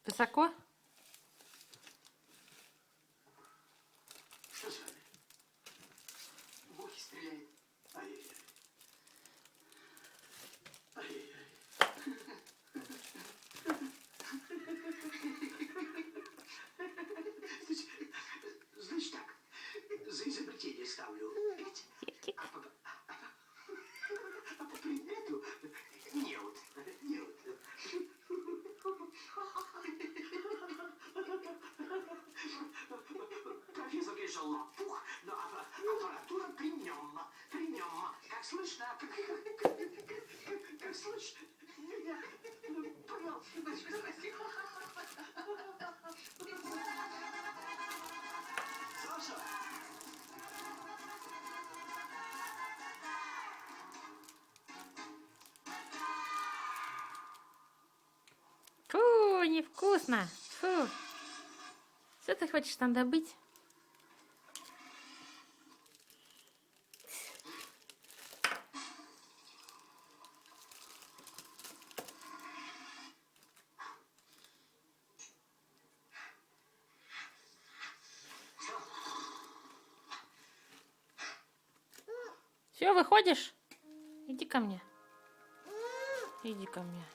Высоко? Что с вами? Боги стреляет. Ай-яй-яй. Ай-яй-яй. Значит так, за изобретение ставлю 5, а по предмету неуд. Профессор, конечно, лопух, но аппаратура при нем. При нем. Как слышно? Как слышно? Понял. Спасибо. Саша! Фу, невкусно. Фу. Что ты хочешь там добыть? Все, выходишь? Иди ко мне. Иди ко мне.